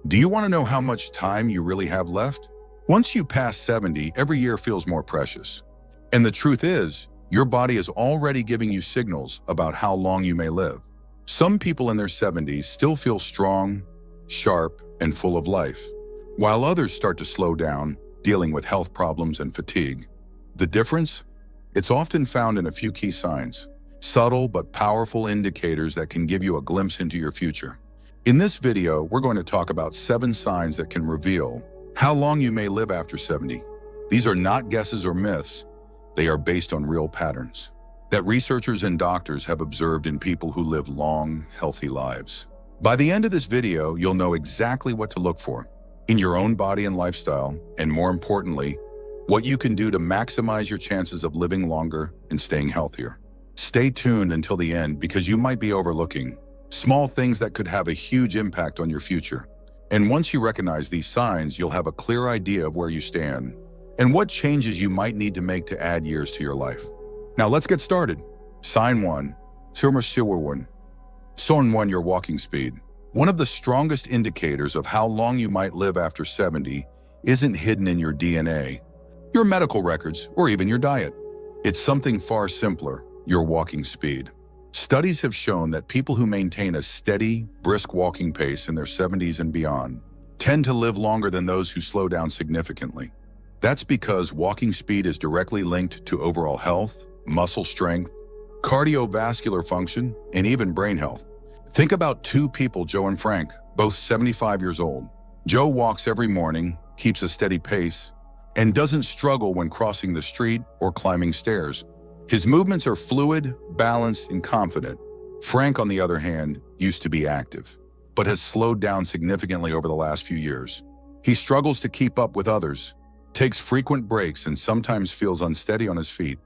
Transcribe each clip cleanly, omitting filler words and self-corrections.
Do you want to know how much time you really have left? Once you pass 70, every year feels more precious. And the truth is, your body is already giving you signals about how long you may live. Some people in their 70s still feel strong, sharp, and full of life, while others start to slow down, dealing with health problems and fatigue. The difference? It's often found in a few key signs, subtle but powerful indicators that can give you a glimpse into your future. In this video, we're going to talk about 7 signs that can reveal how long you may live after 70. These are not guesses or myths. They are based on real patterns that researchers and doctors have observed in people who live long, healthy lives. By the end of this video, you'll know exactly what to look for in your own body and lifestyle, and more importantly, what you can do to maximize your chances of living longer and staying healthier. Stay tuned until the end because you might be overlooking small things that could have a huge impact on your future. And once you recognize these signs, you'll have a clear idea of where you stand and what changes you might need to make to add years to your life. Now let's get started. Sign 1. Sign 1, your walking speed. One of the strongest indicators of how long you might live after 70 isn't hidden in your DNA, your medical records, or even your diet. It's something far simpler, your walking speed. Studies have shown that people who maintain a steady, brisk walking pace in their 70s and beyond tend to live longer than those who slow down significantly. That's because walking speed is directly linked to overall health, muscle strength, cardiovascular function, and even brain health. Think about 2 people, Joe and Frank, both 75 years old. Joe walks every morning, keeps a steady pace, and doesn't struggle when crossing the street or climbing stairs. His movements are fluid, balanced, and confident. Frank, on the other hand, used to be active, but has slowed down significantly over the last few years. He struggles to keep up with others, takes frequent breaks, and sometimes feels unsteady on his feet.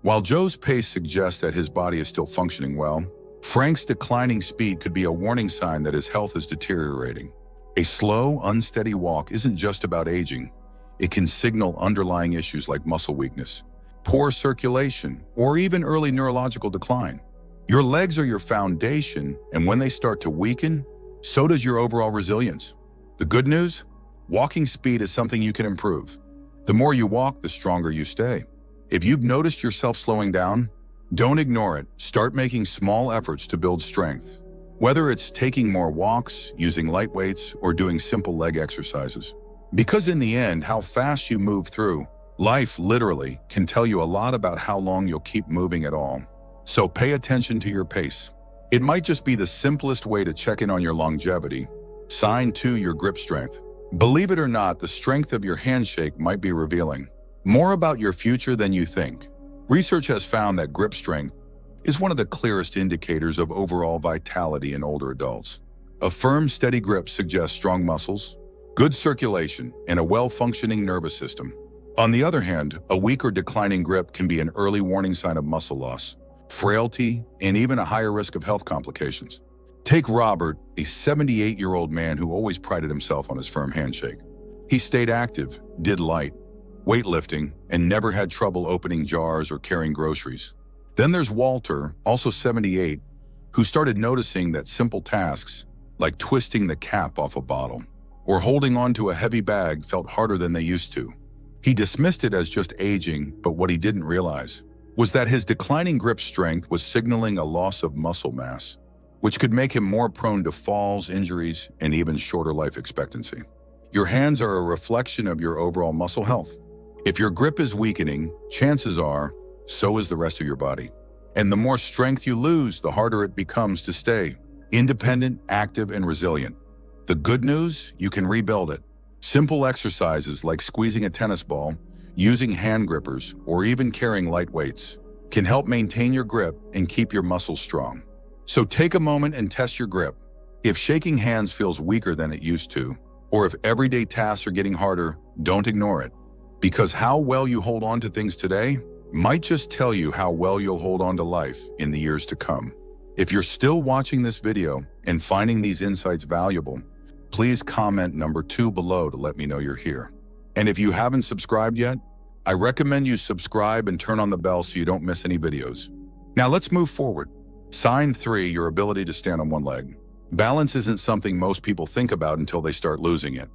While Joe's pace suggests that his body is still functioning well, Frank's declining speed could be a warning sign that his health is deteriorating. A slow, unsteady walk isn't just about aging. It can signal underlying issues like muscle weakness, poor circulation, or even early neurological decline. Your legs are your foundation, and when they start to weaken, so does your overall resilience. The good news? Walking speed is something you can improve. The more you walk, the stronger you stay. If you've noticed yourself slowing down, don't ignore it. Start making small efforts to build strength. Whether it's taking more walks, using light weights, or doing simple leg exercises. Because in the end, how fast you move through life literally can tell you a lot about how long you'll keep moving at all. So pay attention to your pace. It might just be the simplest way to check in on your longevity. Sign 2, your grip strength. Believe it or not, the strength of your handshake might be revealing more about your future than you think. Research has found that grip strength is one of the clearest indicators of overall vitality in older adults. A firm, steady grip suggests strong muscles, good circulation, and a well-functioning nervous system. On the other hand, a weak or declining grip can be an early warning sign of muscle loss, frailty, and even a higher risk of health complications. Take Robert, a 78-year-old man who always prided himself on his firm handshake. He stayed active, did light weightlifting, and never had trouble opening jars or carrying groceries. Then there's Walter, also 78, who started noticing that simple tasks, like twisting the cap off a bottle or holding onto a heavy bag, felt harder than they used to. He dismissed it as just aging, but what he didn't realize was that his declining grip strength was signaling a loss of muscle mass, which could make him more prone to falls, injuries, and even shorter life expectancy. Your hands are a reflection of your overall muscle health. If your grip is weakening, chances are, so is the rest of your body. And the more strength you lose, the harder it becomes to stay independent, active, and resilient. The good news? You can rebuild it. Simple exercises like squeezing a tennis ball, using hand grippers, or even carrying light weights can help maintain your grip and keep your muscles strong. So take a moment and test your grip. If shaking hands feels weaker than it used to, or if everyday tasks are getting harder, don't ignore it. Because how well you hold on to things today might just tell you how well you'll hold on to life in the years to come. If you're still watching this video and finding these insights valuable, please comment number 2 below to let me know you're here. And if you haven't subscribed yet, I recommend you subscribe and turn on the bell so you don't miss any videos. Now let's move forward. Sign 3, your ability to stand on one leg. Balance isn't something most people think about until they start losing it.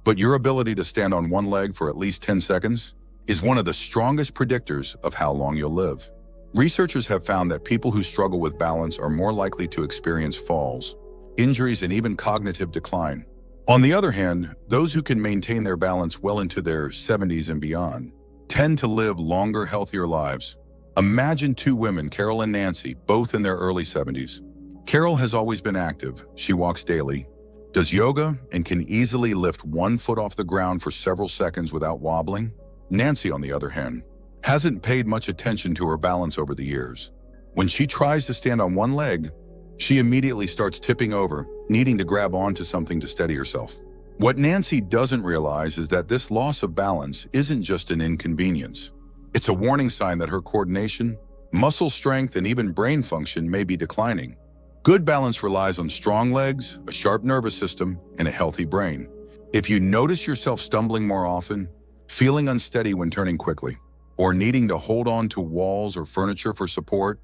But your ability to stand on one leg for at least 10 seconds is one of the strongest predictors of how long you'll live. Researchers have found that people who struggle with balance are more likely to experience falls, injuries, and even cognitive decline. On the other hand, those who can maintain their balance well into their 70s and beyond tend to live longer, healthier lives. Imagine two women, Carol and Nancy, both in their early 70s. Carol has always been active. She walks daily, does yoga, and can easily lift one foot off the ground for several seconds without wobbling. Nancy, on the other hand, hasn't paid much attention to her balance over the years. When she tries to stand on one leg, she immediately starts tipping over, needing to grab onto something to steady herself. What Nancy doesn't realize is that this loss of balance isn't just an inconvenience. It's a warning sign that her coordination, muscle strength, and even brain function may be declining. Good balance relies on strong legs, a sharp nervous system, and a healthy brain. If you notice yourself stumbling more often, feeling unsteady when turning quickly, or needing to hold on to walls or furniture for support,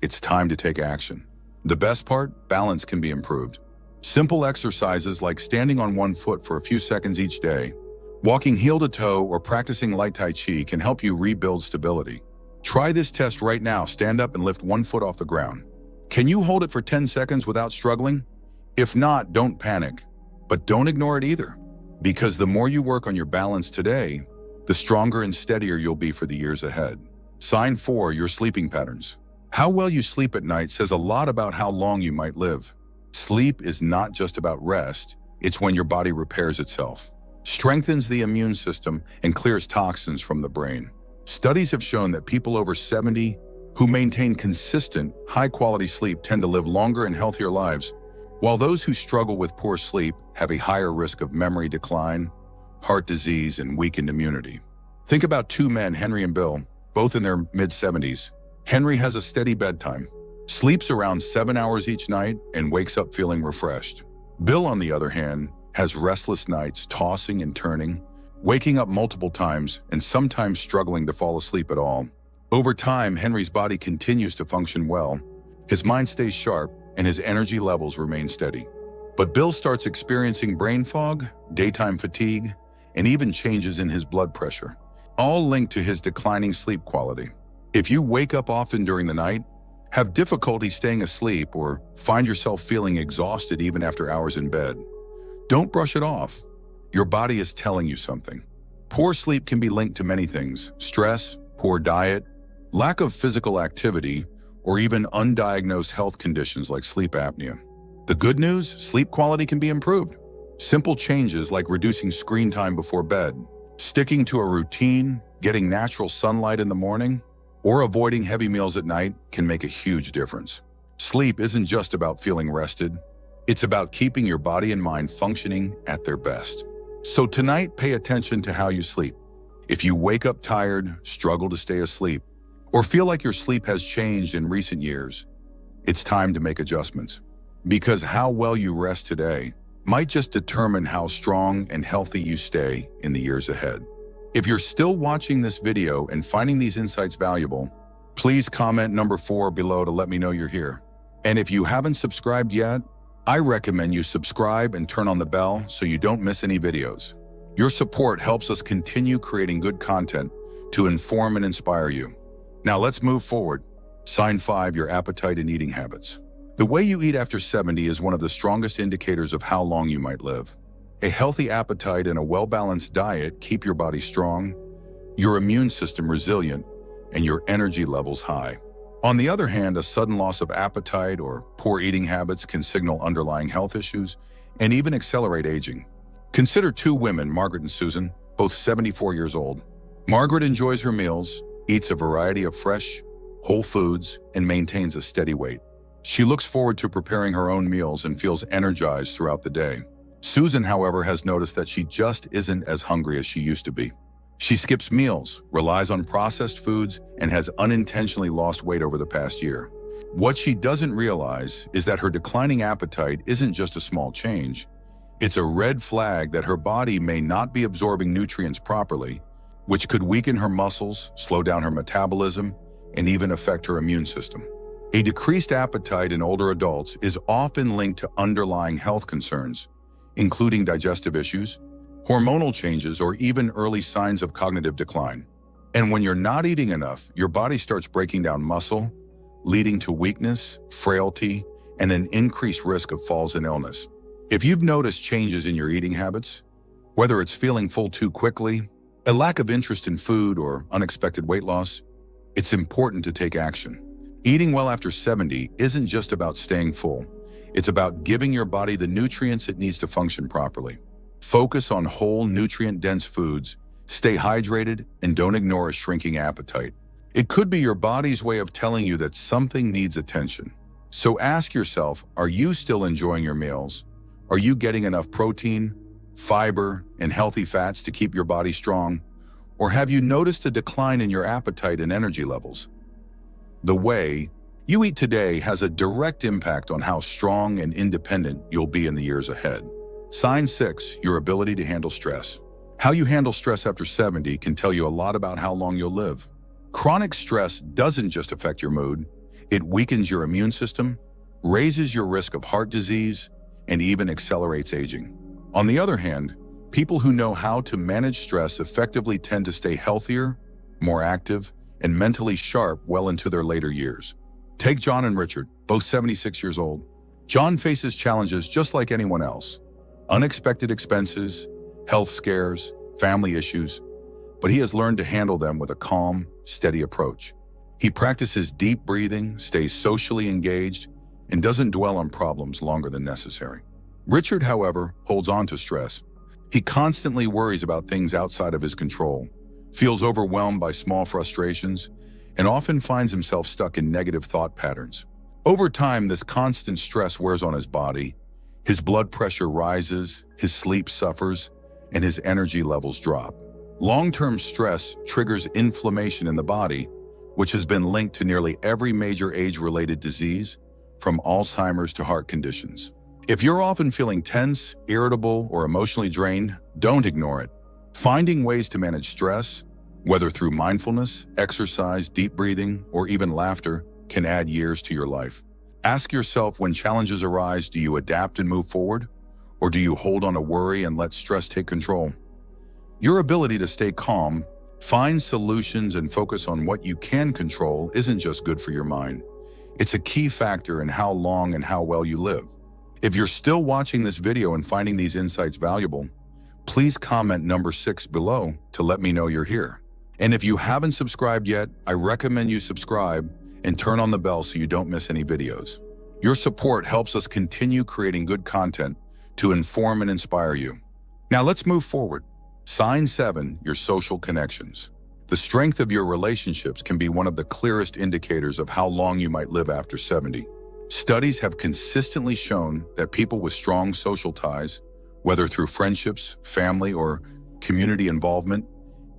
it's time to take action. The best part, balance can be improved. Simple exercises like standing on one foot for a few seconds each day, walking heel to toe, or practicing light Tai Chi can help you rebuild stability. Try this test right now. Stand up and lift one foot off the ground. Can you hold it for 10 seconds without struggling? If not, don't panic, but don't ignore it either. Because the more you work on your balance today, the stronger and steadier you'll be for the years ahead. Sign 4, your sleeping patterns. How well you sleep at night says a lot about how long you might live. Sleep is not just about rest, it's when your body repairs itself, strengthens the immune system, and clears toxins from the brain. Studies have shown that people over 70 who maintain consistent, high-quality sleep tend to live longer and healthier lives, while those who struggle with poor sleep have a higher risk of memory decline, heart disease, and weakened immunity. Think about two men, Henry and Bill, both in their mid-70s. Henry has a steady bedtime, sleeps around 7 hours each night, and wakes up feeling refreshed. Bill, on the other hand, has restless nights, tossing and turning, waking up multiple times, and sometimes struggling to fall asleep at all. Over time, Henry's body continues to function well, his mind stays sharp, and his energy levels remain steady. But Bill starts experiencing brain fog, daytime fatigue, and even changes in his blood pressure, all linked to his declining sleep quality. If you wake up often during the night, have difficulty staying asleep, or find yourself feeling exhausted even after hours in bed, don't brush it off. Your body is telling you something. Poor sleep can be linked to many things: stress, poor diet, lack of physical activity, or even undiagnosed health conditions like sleep apnea. The good news, sleep quality can be improved. Simple changes like reducing screen time before bed, sticking to a routine, getting natural sunlight in the morning, or avoiding heavy meals at night can make a huge difference. Sleep isn't just about feeling rested. It's about keeping your body and mind functioning at their best. So tonight, pay attention to how you sleep. If you wake up tired, struggle to stay asleep, or feel like your sleep has changed in recent years, it's time to make adjustments. Because how well you rest today might just determine how strong and healthy you stay in the years ahead. If you're still watching this video and finding these insights valuable, please comment number 4 below to let me know you're here. And if you haven't subscribed yet, I recommend you subscribe and turn on the bell so you don't miss any videos. Your support helps us continue creating good content to inform and inspire you. Now let's move forward. Sign 5, your appetite and eating habits. The way you eat after 70 is one of the strongest indicators of how long you might live. A healthy appetite and a well-balanced diet keep your body strong, your immune system resilient, and your energy levels high. On the other hand, a sudden loss of appetite or poor eating habits can signal underlying health issues and even accelerate aging. Consider two women, Margaret and Susan, both 74 years old. Margaret enjoys her meals, eats a variety of fresh, whole foods, and maintains a steady weight. She looks forward to preparing her own meals and feels energized throughout the day. Susan, however, has noticed that she just isn't as hungry as she used to be. She skips meals, relies on processed foods, and has unintentionally lost weight over the past year. What she doesn't realize is that her declining appetite isn't just a small change. It's a red flag that her body may not be absorbing nutrients properly, which could weaken her muscles, slow down her metabolism, and even affect her immune system. A decreased appetite in older adults is often linked to underlying health concerns, including digestive issues, hormonal changes, or even early signs of cognitive decline. And when you're not eating enough, your body starts breaking down muscle, leading to weakness, frailty, and an increased risk of falls and illness. If you've noticed changes in your eating habits, whether it's feeling full too quickly, a lack of interest in food, or unexpected weight loss, it's important to take action. Eating well after 70 isn't just about staying full. It's about giving your body the nutrients it needs to function properly. Focus on whole, nutrient-dense foods, stay hydrated, and don't ignore a shrinking appetite. It could be your body's way of telling you that something needs attention. So ask yourself, are you still enjoying your meals? Are you getting enough protein, fiber, and healthy fats to keep your body strong? Or have you noticed a decline in your appetite and energy levels? The way you eat today has a direct impact on how strong and independent you'll be in the years ahead. Sign 6, your ability to handle stress. How you handle stress after 70 can tell you a lot about how long you'll live. Chronic stress doesn't just affect your mood, it weakens your immune system, raises your risk of heart disease, and even accelerates aging. On the other hand, people who know how to manage stress effectively tend to stay healthier, more active, and mentally sharp well into their later years. Take John and Richard, both 76 years old. John faces challenges just like anyone else. Unexpected expenses, health scares, family issues, but he has learned to handle them with a calm, steady approach. He practices deep breathing, stays socially engaged, and doesn't dwell on problems longer than necessary. Richard, however, holds on to stress. He constantly worries about things outside of his control, feels overwhelmed by small frustrations, and often finds himself stuck in negative thought patterns. Over time, this constant stress wears on his body. His blood pressure rises, his sleep suffers, and his energy levels drop. Long-term stress triggers inflammation in the body, which has been linked to nearly every major age-related disease, from Alzheimer's to heart conditions. If you're often feeling tense, irritable, or emotionally drained, don't ignore it. Finding ways to manage stress, whether through mindfulness, exercise, deep breathing, or even laughter, can add years to your life. Ask yourself, when challenges arise, do you adapt and move forward? Or do you hold on to worry and let stress take control? Your ability to stay calm, find solutions, and focus on what you can control isn't just good for your mind. It's a key factor in how long and how well you live. If you're still watching this video and finding these insights valuable, please comment number 6 below to let me know you're here. And if you haven't subscribed yet, I recommend you subscribe and turn on the bell so you don't miss any videos. Your support helps us continue creating good content to inform and inspire you. Now let's move forward. Sign 7, your social connections. The strength of your relationships can be one of the clearest indicators of how long you might live after 70. Studies have consistently shown that people with strong social ties, whether through friendships, family, or community involvement,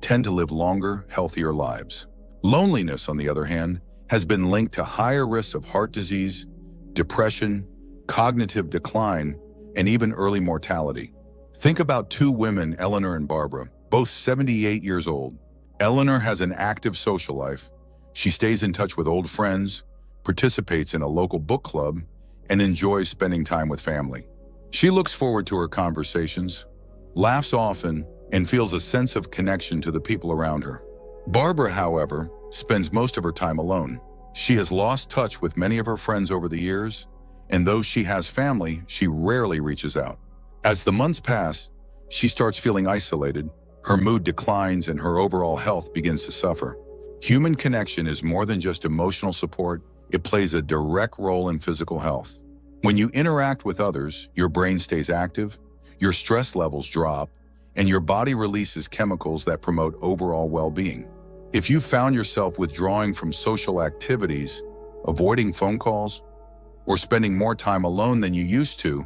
tend to live longer, healthier lives. Loneliness, on the other hand, has been linked to higher risks of heart disease, depression, cognitive decline, and even early mortality. Think about 2 women, Eleanor and Barbara, both 78 years old. Eleanor has an active social life. She stays in touch with old friends, participates in a local book club, and enjoys spending time with family. She looks forward to her conversations, laughs often, and feels a sense of connection to the people around her. Barbara, however, spends most of her time alone. She has lost touch with many of her friends over the years, and though she has family, she rarely reaches out. As the months pass, she starts feeling isolated, her mood declines, and her overall health begins to suffer. Human connection is more than just emotional support. It plays a direct role in physical health. When you interact with others, your brain stays active, your stress levels drop, and your body releases chemicals that promote overall well-being. If you found yourself withdrawing from social activities, avoiding phone calls, or spending more time alone than you used to,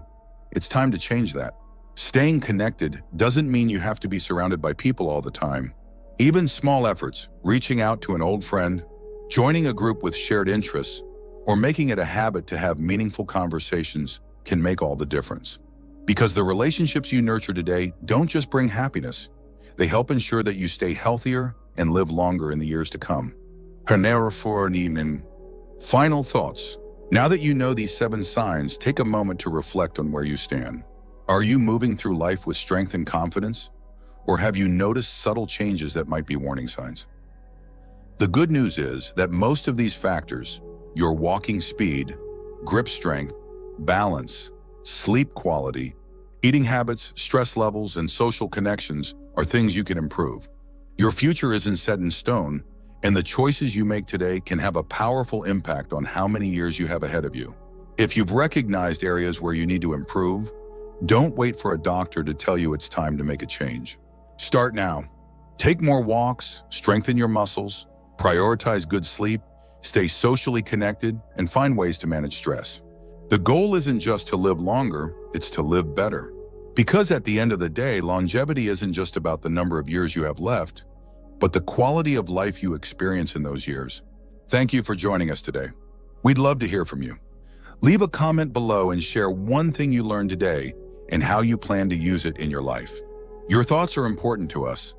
it's time to change that. Staying connected doesn't mean you have to be surrounded by people all the time. Even small efforts, reaching out to an old friend, joining a group with shared interests, or making it a habit to have meaningful conversations can make all the difference. Because the relationships you nurture today don't just bring happiness, they help ensure that you stay healthier and live longer in the years to come. Final thoughts. Now that you know these 7 signs, take a moment to reflect on where you stand. Are you moving through life with strength and confidence? Or have you noticed subtle changes that might be warning signs? The good news is that most of these factors, your walking speed, grip strength, balance, sleep quality, eating habits, stress levels, and social connections are things you can improve. Your future isn't set in stone, and the choices you make today can have a powerful impact on how many years you have ahead of you. If you've recognized areas where you need to improve, don't wait for a doctor to tell you it's time to make a change. Start now. Take more walks, strengthen your muscles, prioritize good sleep, stay socially connected, and find ways to manage stress. The goal isn't just to live longer, it's to live better. Because at the end of the day, longevity isn't just about the number of years you have left, but the quality of life you experience in those years. Thank you for joining us today. We'd love to hear from you. Leave a comment below and share one thing you learned today and how you plan to use it in your life. Your thoughts are important to us,